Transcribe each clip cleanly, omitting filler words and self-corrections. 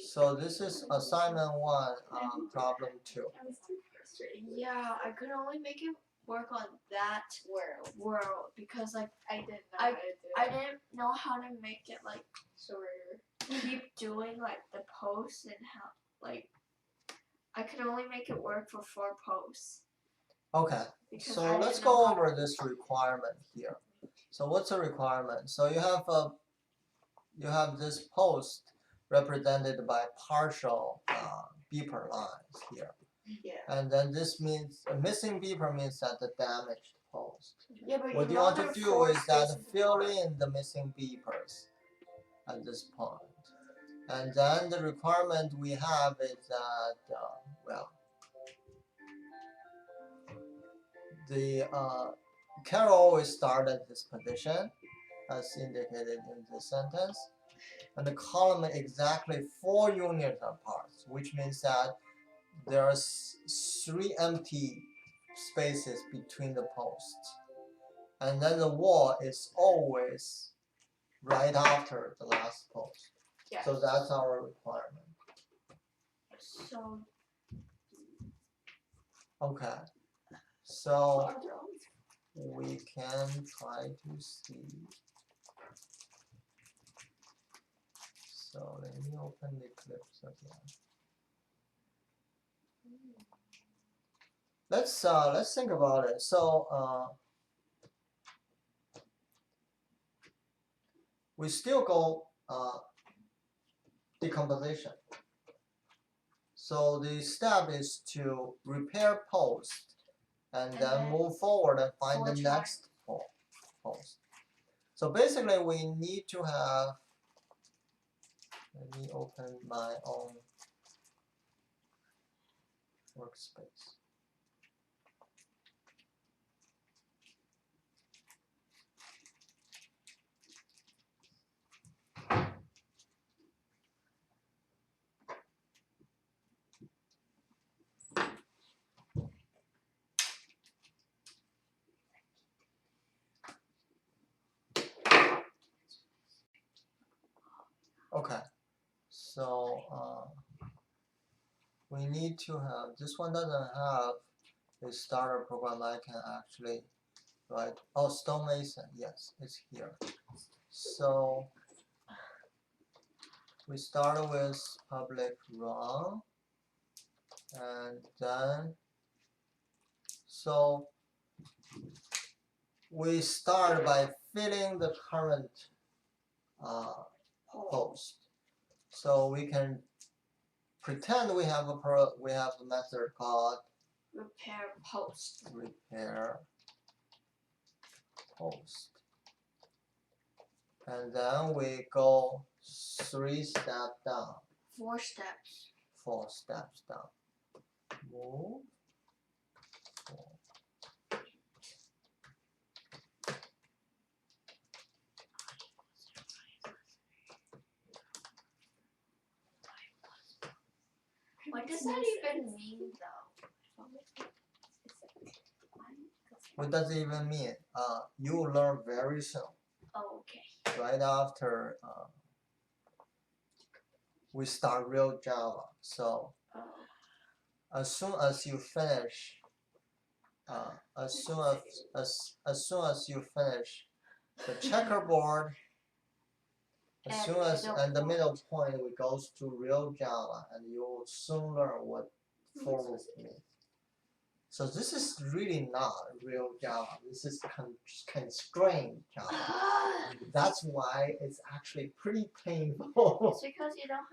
So this is assignment 1, problem 2. I was too frustrated. Yeah, I could only make it work on that world because like I didn't know how to do it. I didn't know how to make it like Shorter. keep doing like the posts and how like I could only make it work for 4 posts. Okay, Because so I let's didn't know go how over this requirement here. So what's a requirement? So you have this post represented by partial beeper lines here. Yeah. And then this means a missing beeper means that the damaged post. Yeah, but What you want to do is that fill in the missing beepers at this point. And then the requirement we have is that, the Carol always start at this position as indicated in this sentence. And the column exactly 4 units apart, which means that there are 3 empty spaces between the posts. And then the wall is always right after the last post. Yes. So that's our requirement. So okay. So we can try to see. So let me open the Eclipse again. Let's think about it. So we still go decomposition. So the step is to repair post and then move forward and find the next post. So basically we need to have, let me open my own workspace. Okay, so we need to have, this one doesn't have a starter program I can actually write. Oh, stonemason, yes, it's here. So we start with public run, and then so we start by filling the current post. So we can pretend we have a method called repair post. Repair post, and then we go 3 steps down. 4 steps. 4 steps down. Move. 4. What does that even mean, though? What does it even mean? You will learn very soon. Oh, okay. Right after we start real Java. So as soon as you finish, as soon as you finish the checkerboard, as soon as and the middle point we goes to real Java, and you will soon learn what for loop means. So this is really not real Java. This is constrained Java. That's why it's actually pretty painful. It's because you don't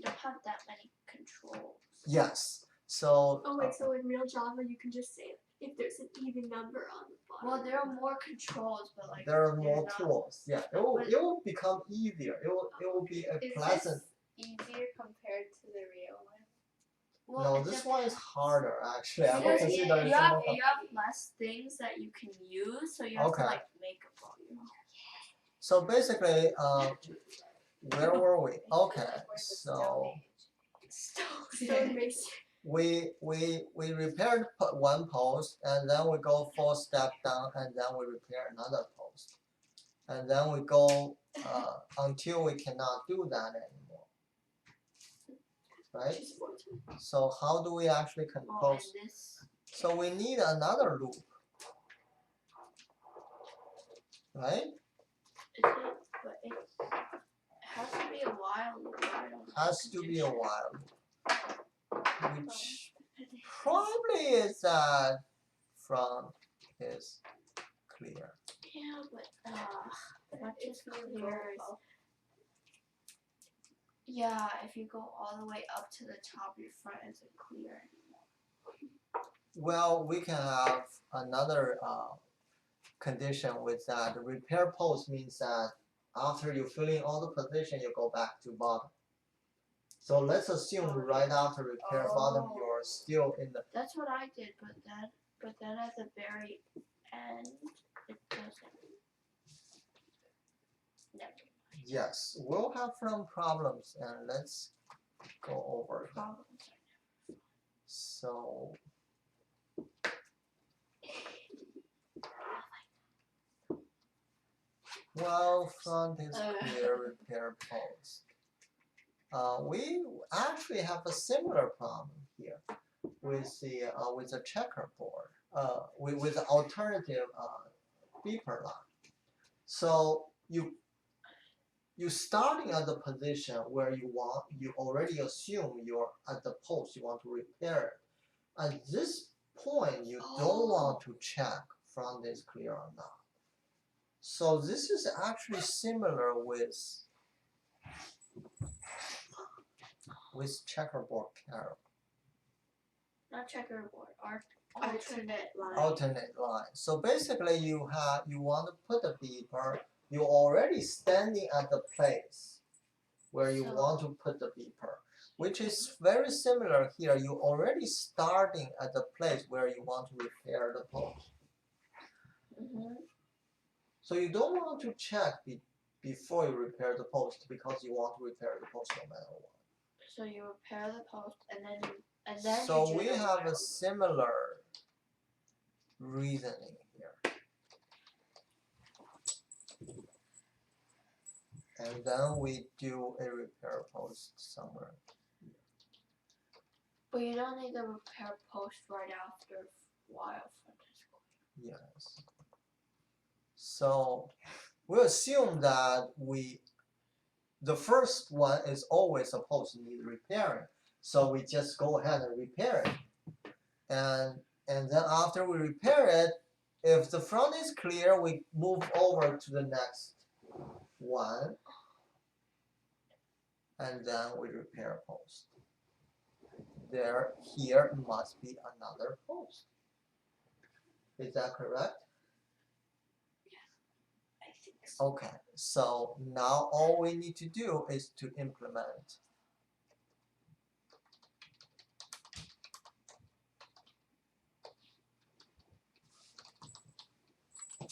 have that many controls. Yes. So. Oh wait, so in real Java you can just say if there's an even number on the bottom. Well, there are more controls, but like there are more tools. Yeah, it will become easier. It will be a pleasant. Is this easier compared to the real one? Well, no, this one is harder actually. I would because consider you have less things that you can use, so you have to like make a volume. So basically, where were we? Okay, so we repaired 1 post, and then we go 4 steps down, and then we repair another post, and then we go until we cannot do that anymore. right? She's 14. So how do we actually Oh, compose? and this. So we need another loop, right? Is it? But it has to be a while loop. I don't know. Has to be a while loop, which probably is that front is clear. Yeah, but not It's just clear clear. both. Yeah, if you go all the way up to the top, your front isn't clear anymore. Well, we can have another condition with that. The repair post means that after you fill in all the position, you go back to bottom. So let's assume right after repair bottom, Oh. you're still in the. That's what I did, but then at the very end, it doesn't. Never Yes, we'll have some problems, and let's go over them. problems. So well, front is clear, repair post. We actually have a similar problem here with the checkerboard, with the alternative beeper line. So you starting at the position where you already assume you're at the post you want to repair it. At this point, you don't want to check front is clear or not. So this is actually similar with checkerboard carol. Not checkerboard, Alternate line. Alternate line. So basically you want to put a beeper, you're already standing at the place where you So- want to put the beeper, which is very similar here. You're already starting at the place where you want to repair the post. Mm-hmm. So you don't want to check before you repair the post because you want to repair the post no matter what. So you repair the post and then So you do we the have while a similar reasoning here. And then we do a repair post somewhere. But you don't need the repair post right after while front is clear. Yes. So we assume that the first one is always supposed to need repairing. So we just go ahead and repair it. And then after we repair it, if the front is clear, we move over to the next one. And then we repair post. Here must be another post. Is that correct? I think so. Okay, so now all we need to do is to implement.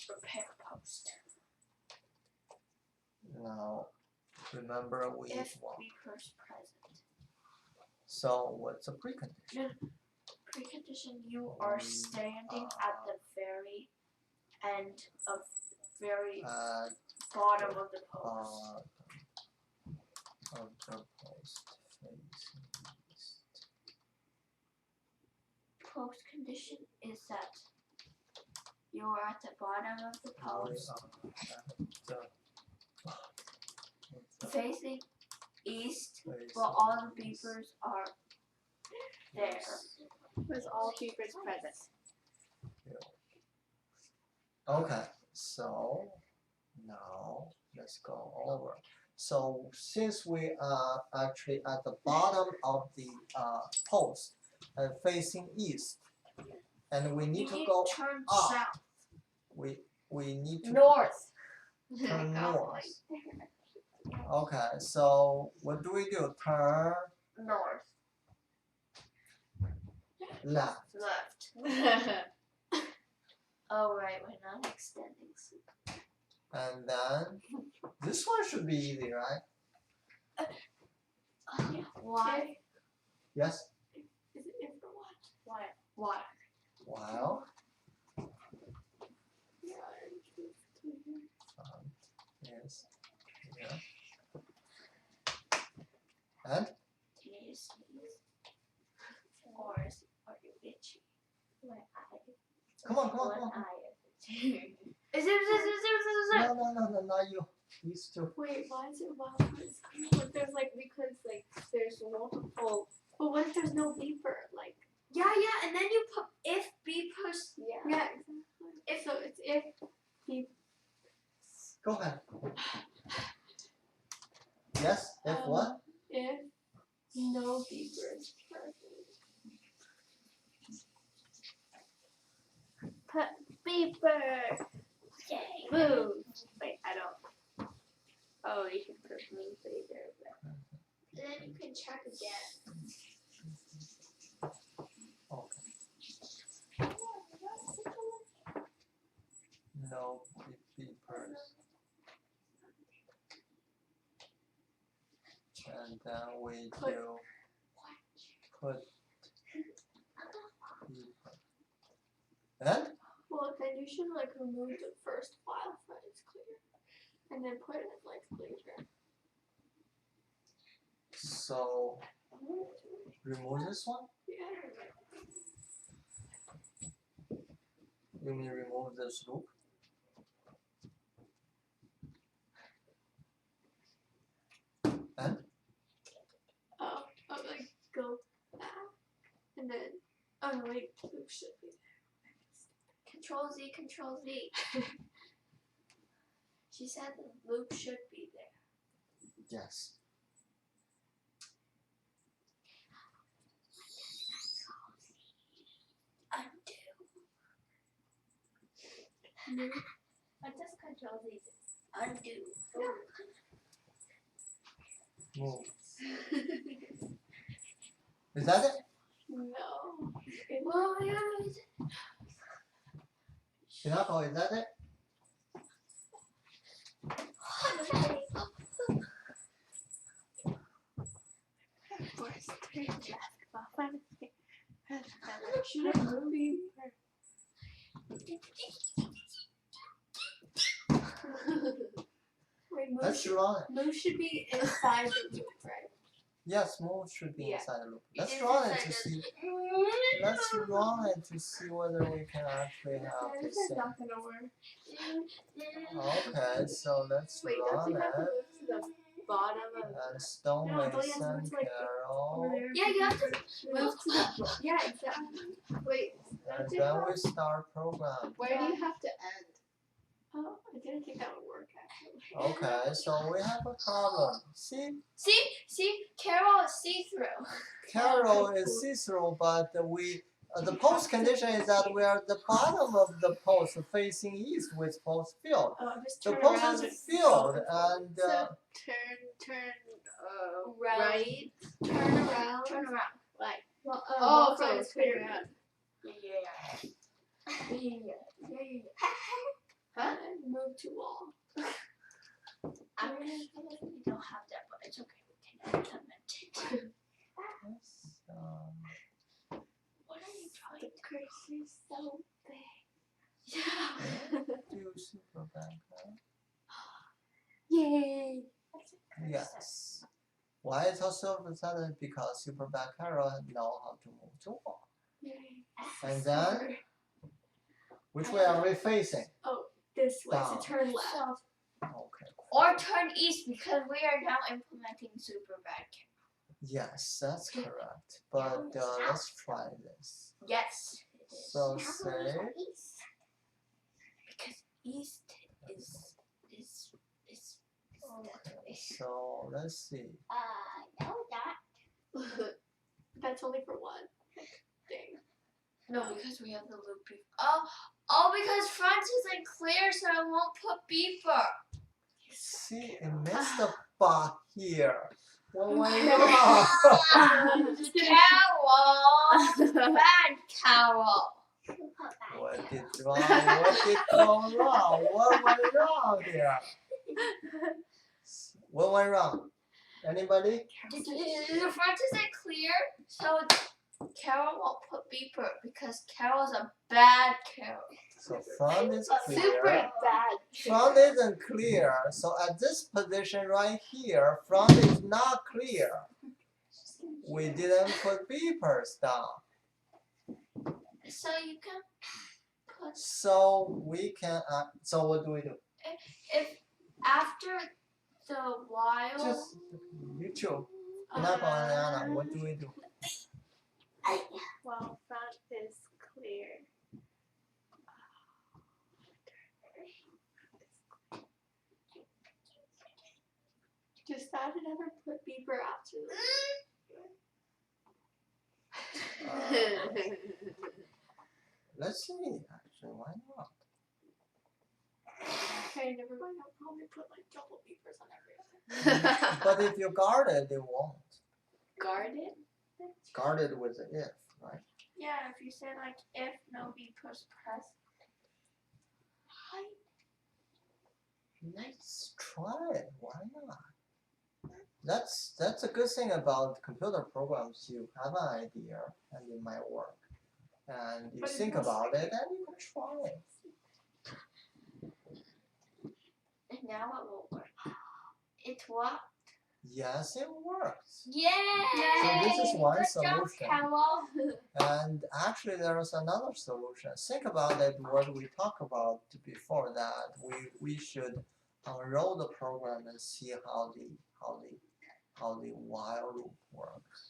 Repair post. Now, remember we If want. beeper's present. So what's the precondition? Precondition, you are standing at the very end of very bottom of the post. Of the post facing east. Post condition is that you are at the bottom of the post, facing east, but all the beepers are there. With all beepers present. Okay, so now let's go over. So since we are actually at the bottom of the post and facing east, and we need to go turn up. south, we need to north. turn Got north. light. Okay, so what do we do? Turn North, left. left. Oh right, we're not extending. And then this one should be easy, right? Why? Yes? Is it if or what? Why? Why? Wow. Yes. Yeah. And Can you see? Come on, come on, come on. One eye. Is it? No, not you. These two. Wait, why is it wild cards clear? But there's like because like there's multiple. But what if there's no beeper? Like Yeah, and then you put if beepers. yeah, exactly. If So it's if beep. Go ahead. Yes. If what? If no beeper is present. put beeper. Yay. Move. Wait, I don't. Oh, you can put me later, but then you can check again. Okay. No beepers. And then we do put beeper. And Well, then you should like remove the first file front is clear, and then put it like later. so remove this one. Yeah. You mean remove this loop? And Oh, like go back, and then oh no wait, loop should be Control Z, Control Z. She said the loop should be there. yes. Undo. What does Control Z do? Undo. Move. Is that it? no. Well, yeah. Hinako, is that it? Should have moved. Wait, Let's run it. move should be inside the loop, right? Yes, move should be Yeah. inside the loop. Let's It is run it inside to the- see. Let's run it to see whether we can actually have the This is same. not gonna work. Okay, so let's Wait, don't run you have to it. move to the bottom of And No, don't you have to stonemason move to, like, over Carol. there? Yeah, you have to move to the yeah, exactly. Wait, And don't you then have, we start program. Where do you have to end? oh, I didn't think that would work actually. Okay, so we have a problem. See, See, Carol is see-through. Carol is see-through, but the post condition is that we are at the bottom of the post facing east with post filled. Oh, just The turn post around is filled and So turn right, turn around. Turn around. like Well, oh, both so sides it's clear. clear around. Huh? Move to wall. I'm gonna we don't have that, but it's okay. We can implement it. yes, What are you trying The to cursor's so big. Yeah. do super banker. Yay! Yes. Why is also of a sudden? Because super back arrow know how to move to wall. Yay. And then which way are we facing? This way, Down. so turn left. So, Okay. or turn east because we are now implementing super bad. Yes, that's correct. But let's try this. Yes. It is. So say Because east is that way. so let's see. Know that. That's only for one thing. No, because we have the loop beeper. Oh, because front isn't clear, so I won't put beeper. See, it missed the bar here. What went Okay. wrong? Carol, bad Carol. What did wrong? What did go wrong? What went wrong here? What went wrong? Anybody? The front isn't clear, so Carol won't put beeper because Carol's a bad Carol. So front is Super clear. bad. Front isn't clear. So at this position right here, front is not clear. We didn't put beepers down. So you can put So we can. So what do we do? if after the while? Just YouTube. Anna, what do we do? While front is clear. Does that ever put beeper after Let's see. Actually, why not? Okay, never mind. I'll probably put like double beepers on everything. But if you guard it, they won't. Guarded? Guard it with an if, right? Yeah, if you say like if no beepers press. Let's try it. Why not? That's a good thing about computer programs. You have an idea and it might work, and you But it think must- about it and you can try it. And now it will work. It what? Yes, it works. Yay! So this is one Good job, solution. Carol. And actually, there is another solution. Think about it. What we talked about before that, we should unroll the program and see how the while loop works.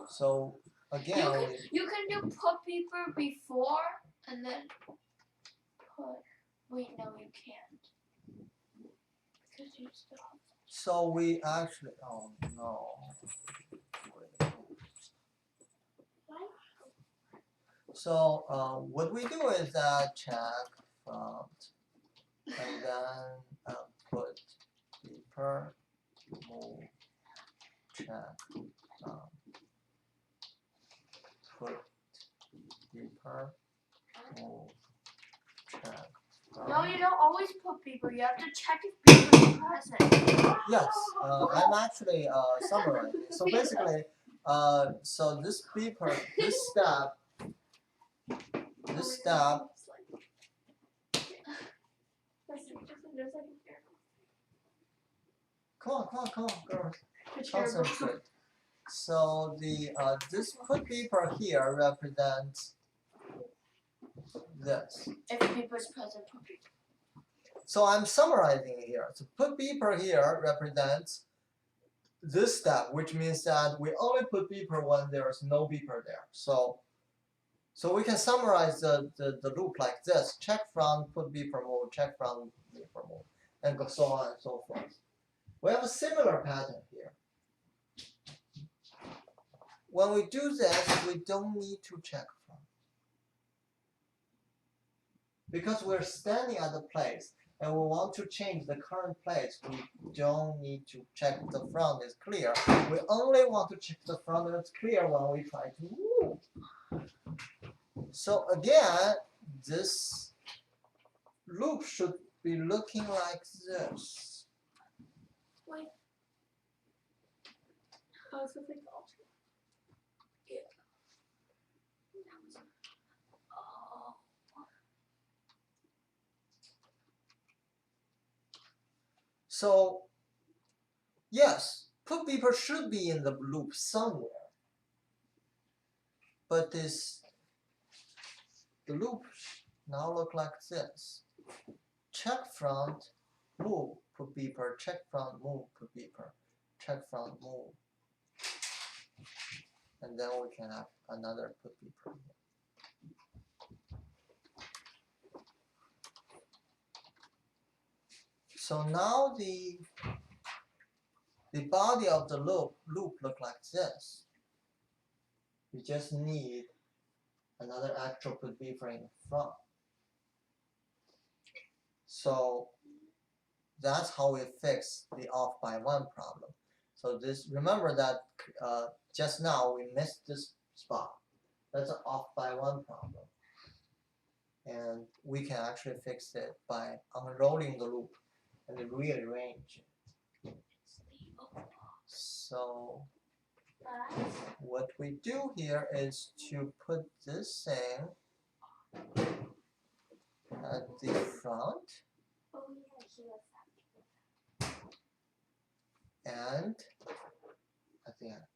So again, You can do put beeper before and then put. Wait, no, you can't. Because you still have. so we actually. Oh no. So what we do is check front and then put beeper, move, check, put beeper, move, check. No, you don't always put beeper. You have to check if beeper is present. Yes, I'm actually summarizing. So basically, so this beeper, this step. Come on, girls. Concentrate. So the this put beeper here represents this. If beeper is present, put beeper. So I'm summarizing it here. So put beeper here represents this step, which means that we only put beeper when there's no beeper there. So we can summarize the loop like this: check from, put beeper move, check from, beeper move, and go so on and so forth. We have a similar pattern here. When we do this, we don't need to check from. Because we're standing at the place and we want to change the current place, we don't need to check the front is clear. We only want to check the front is clear when we try to move. So again, this loop should be looking like this. Wait. Oh, so it's like alternate. Oh. So yes, put beeper should be in the loop somewhere. But the loop now look like this. Check front, move, put beeper, check front, move, put beeper, check front, move. And then we can have another put beeper here. So now the body of the loop look like this. We just need another actual put beeper in front. So that's how we fix the off by one problem. So this, remember that just now we missed this spot. That's an off by one problem. And we can actually fix it by unrolling the loop and rearrange it. So what we do here is to put this thing at the front and at the end.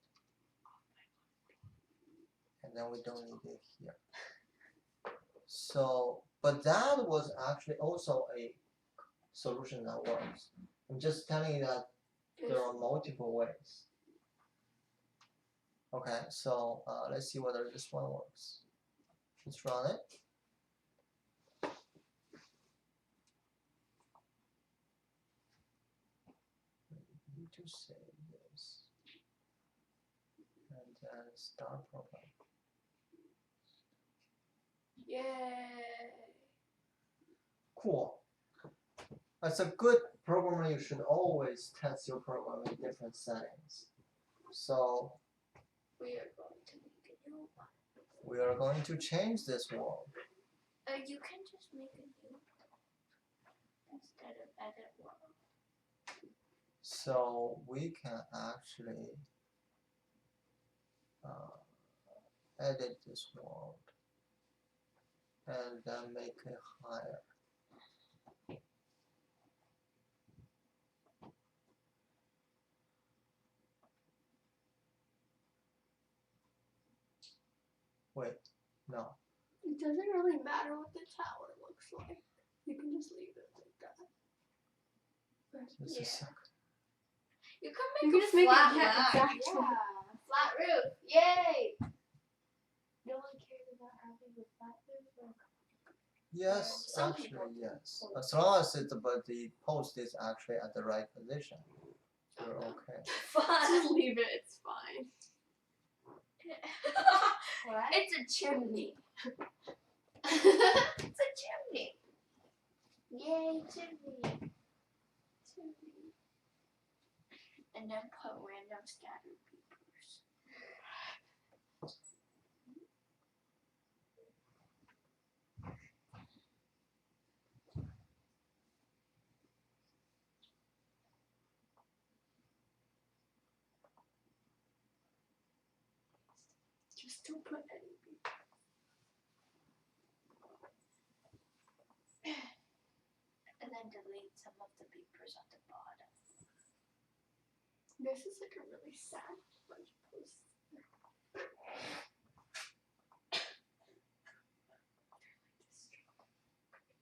And then we don't need it here. So, but that was actually also a solution that works. I'm just telling you that there are multiple ways. Okay, so let's see whether this one works. Let's run it. Need to save this and then start program. Yay. Cool. As a good programmer, you should always test your program in different settings. So We are going to make a new one. we are going to change this world. You can just make a new one instead of edit world. So we can actually edit this world and then make it higher. Wait, no. It doesn't really matter what the tower looks like. You can just leave it like that. This Yeah. is You can You make can a just make it flat yeah, line. exactly. Yeah. Flat roof. Yay! No one cares about having a flat roof. Or... yes, Some actually people do. yes. As long as but the post is actually at the right position, you're okay. Fun. Just leave it, it's fine. What? It's a chimney. It's a chimney. Yay, chimney. Chimney. And then put random scattered peepers. Just don't put any people. And then delete some of the beepers at the bottom. This is like a really sad bunch of posts.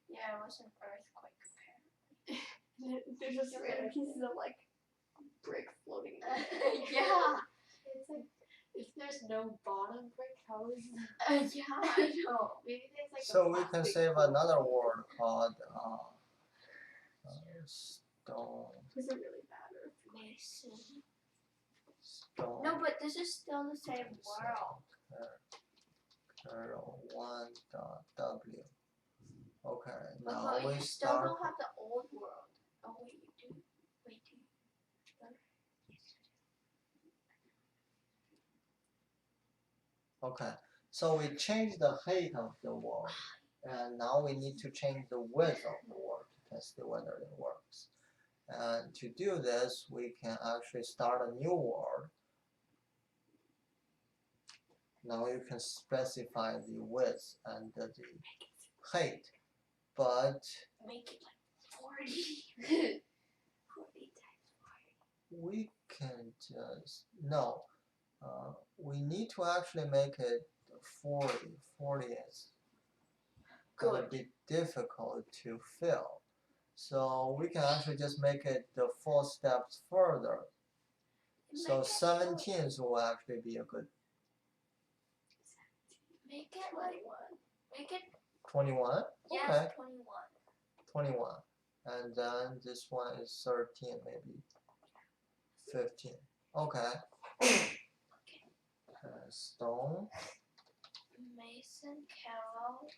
Yeah, it was an earthquake apparently. There's just random pieces of like brick floating. Yeah. It's like if there's no bottom brick, how is it? Yeah, I know. Maybe there's like So a we can plastic save floor. another word called stone. Doesn't really matter. Mason. Stone. No, but this is still the same world. Curl 1.w. Okay, But now look, we you still start. don't have the old world. Oh wait, you do. Wait, do you? Okay, so we changed the height of the world, and now we need to change the width of the world to test whether it works. And to do this, we can actually start a new world. Now you can specify the width and the height, but Make it like 40. 40 times 40. we can just no. We need to actually make it 40. 40 is gonna Good. be difficult to fill. So we can actually just make it the 4 steps further. So Make it 17 will actually be a good Make it like make it 21. yes, Okay, 21. 21. And then this one is 13, maybe 15. Okay. Stone. Mason Carroll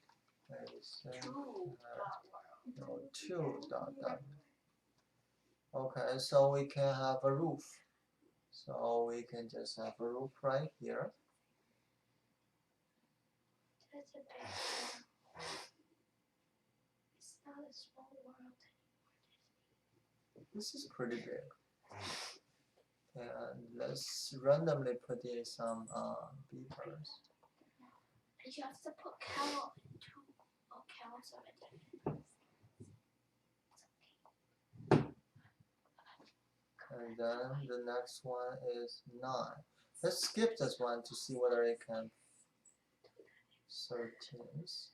Mason. 2 dot world. No, 2.w. Okay, so we can have a roof. So we can just have a roof right here. That's a big one. It's not a small world. This is pretty big. And let's randomly put in some beepers. And you have to put Carol in too. Oh, Carol's already. And then the next one is 9. Let's skip this one to see whether it can 13s.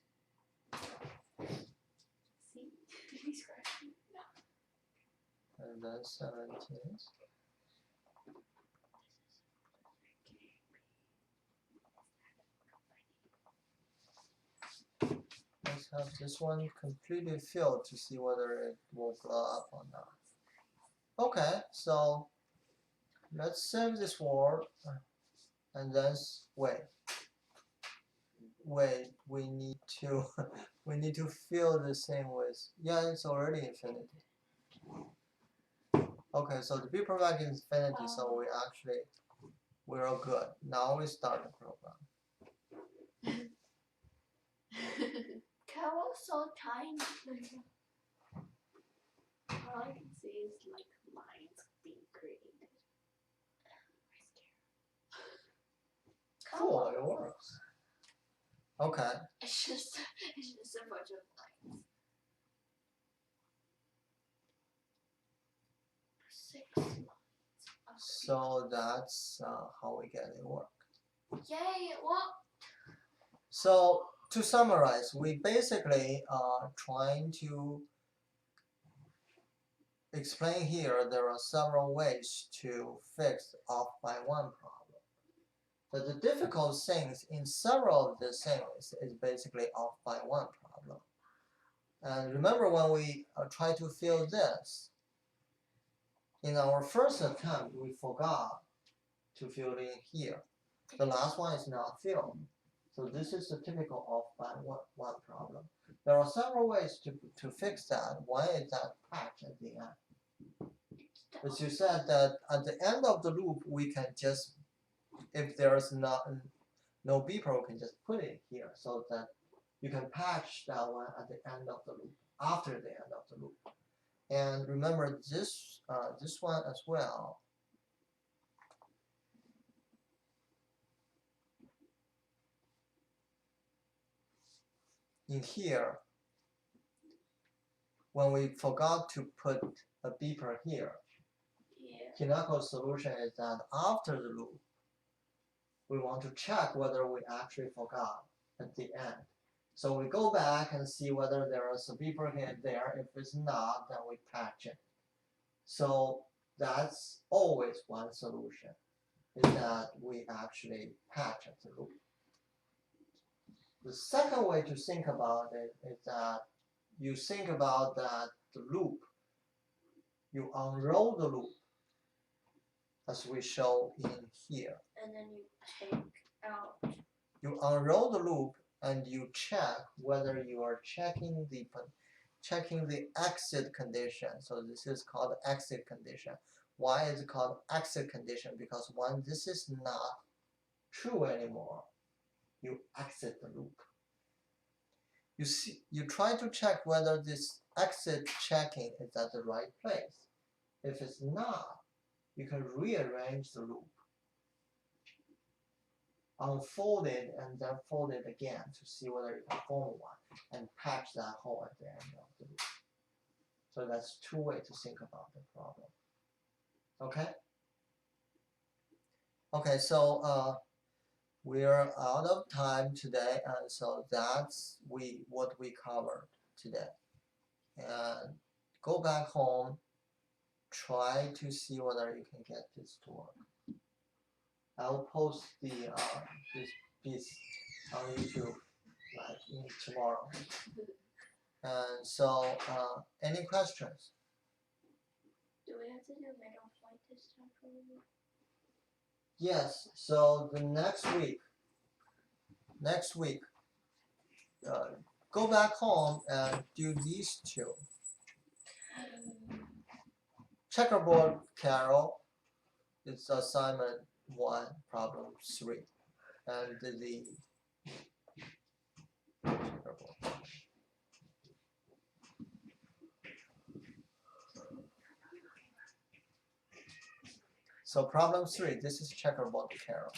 See? He's scratching. And then 17. Let's have this one completely filled to see whether it will glow up or not. Okay, so let's save this word and then wait. Wait, we need to we need to fill the same with, yeah, it's already infinity. Okay, so the beeper back is infinity, so we're all good. Now we start the program. Carol's so tiny. All I can see is like lines being created. Cool, it works. Okay, It's just a bunch of lines. 6 lines. so that's how we get it work. Yay! It worked. So to summarize, we basically are trying to explain here there are several ways to fix off by one problem. But the difficult things in several of these things is basically off by one problem. And remember when we try to fill this, in our first attempt we forgot to fill in here. The last one is not filled. So this is the typical off by one problem. There are several ways to fix that. One is that patch at the end. As you said that at the end of the loop we can just, if there's no beeper, we can just put it here so that you can patch that one at the end of the loop, after the end of the loop. And remember this one as well. In here, when we forgot to put a beeper here, Hinako's solution is that after the loop, we want to check whether we actually forgot at the end. So we go back and see whether there is a beeper here there. If it's not, then we patch it. So that's always one solution, is that we actually patch at the loop. The second way to think about it is that you think about that the loop, you unroll the loop, as we show in here. And then you take out. You unroll the loop and you check whether you are checking the exit condition. So this is called exit condition. Why is it called exit condition? Because when this is not true anymore, you exit the loop. You try to check whether this exit checking is at the right place. If it's not, you can rearrange the loop, unfold it, and then fold it again to see whether you can form one, and patch that hole at the end of the loop. So that's two ways to think about the problem. Okay? Okay, so we're out of time today, and so that's what we covered today. And go back home, try to see whether you can get this to work. I'll post this piece on YouTube like tomorrow. And so, any questions? Do we have to do middle point this time for you? Yes. So the next week, go back home and do these two. Checkerboard Carol, it's assignment 1, problem 3, and the checkerboard. So problem 3, this is checkerboard Carol,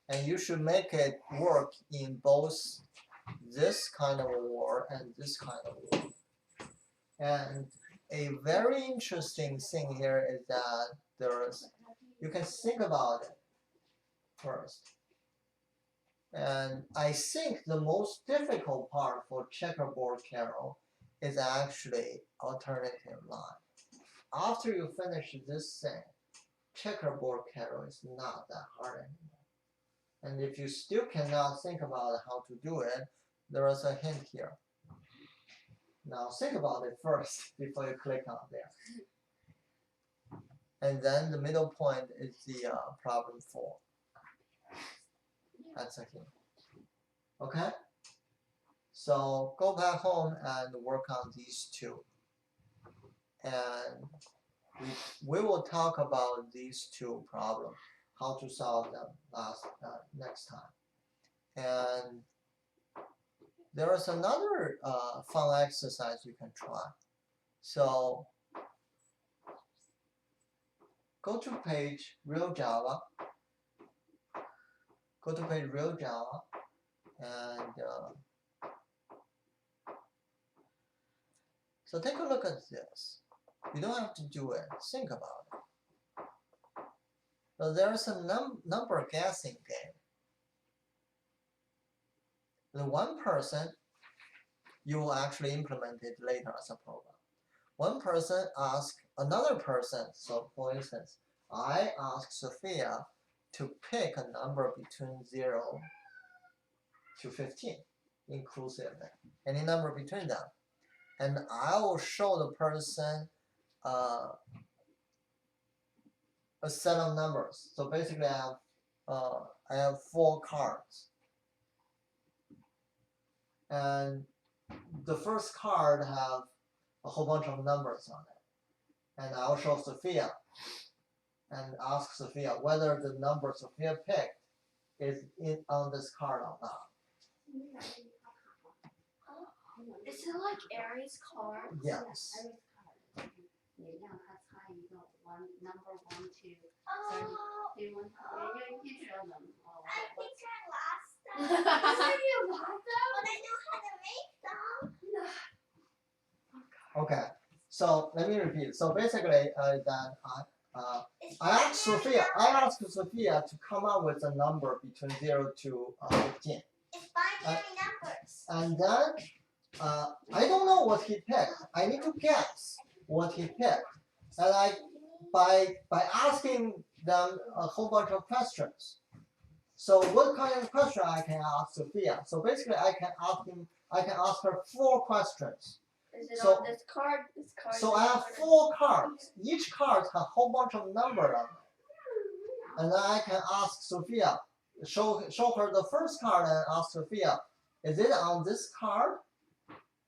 and you should make it work in both this kind of a war and this kind of war. And a very interesting thing here is that you can think about it first. And I think the most difficult part for checkerboard Carol is actually alternative line. After you finish this thing, checkerboard Carol is not that hard anymore. And if you still cannot think about how to do it, there is a hint here. Now think about it first before you click on there. And then the middle point is the problem 4. That's a hint. Okay? So go back home and work on these 2. And we will talk about these 2 problems, how to solve them next time. And there is another fun exercise you can try. So go to page Real Java. Go to page Real Java and so take a look at this. You don't have to do it. Think about it. So there is a number guessing game. The one person, you will actually implement it later as a program. One person asks another person. So for instance, I ask Sophia to pick a number between 0 to 15, inclusive, any number between them. And I will show the person a set of numbers. So basically I have 4 cards. And the first card have a whole bunch of numbers on it. And I'll show Sophia and ask Sophia whether the number Sophia picked is on this card or not. Is it like Aries card? Yes. 你让他猜一个number 1 to 30. Oh, Do you want to? You show them. I think I lost them. You lost them? But I know how to make them. Okay. So let me repeat. So basically, then It's I asked Sophia to come up with a number between 0 to 15. It's binary numbers. And then I don't know what he picked. I need to guess what he picked. And by asking them a whole bunch of questions. So what kind of question I can ask Sophia? So basically I can ask her 4 questions. Is it So- on this card? This card. So I have 4 cards. Each card has a whole bunch of numbers on it. And then I can ask Sophia, show her the first card and ask Sophia, is it on this card?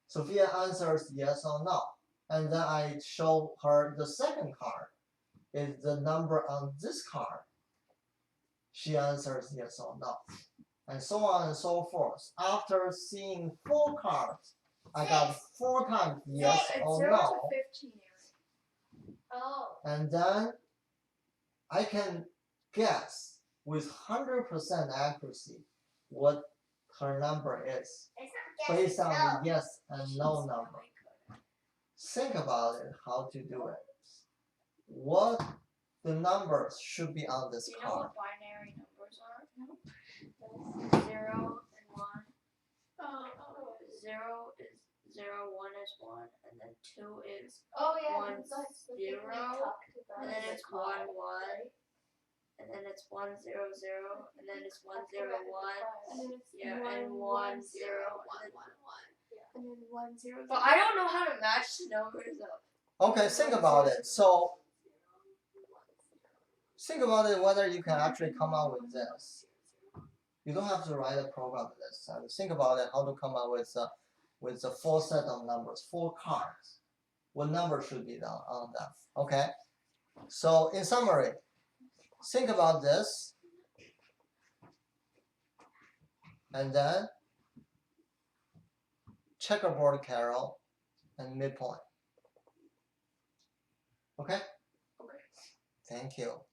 Sophia answers yes or no. And then I show her the second card. Is the number on this card? She answers yes or no. And so on and so forth. After seeing 4 cards, I got 4 times yes It's or 0 no. to 15, Aries. Oh. And then I can guess with 100% accuracy what her number is It's not based on guessing, the yes and no number. Think about it, how to do it. What the numbers should be on this Do you know card. what binary numbers are? No. 0 and 1. 0 is 0, 1 is 1, and then 2 is, Oh yeah, 1, that's the thing we 0, talked about. and then it's 1, 1, and then it's 1, 0, 0, and then it's 1, 0, 1. And then it's Yeah, 1, and 1, 1, 0, 1, and 1, 1. And then 1, 0. But I don't know how to match the numbers up. Okay, think about it. So think about it whether you can actually come up with this. You don't have to write a program for this. Think about it, how to come up with the 4 set of numbers, 4 cards. What number should be on them? Okay. So in summary, think about this, and then checkerboard Carol and midpoint. Okay. Okay. Thank you.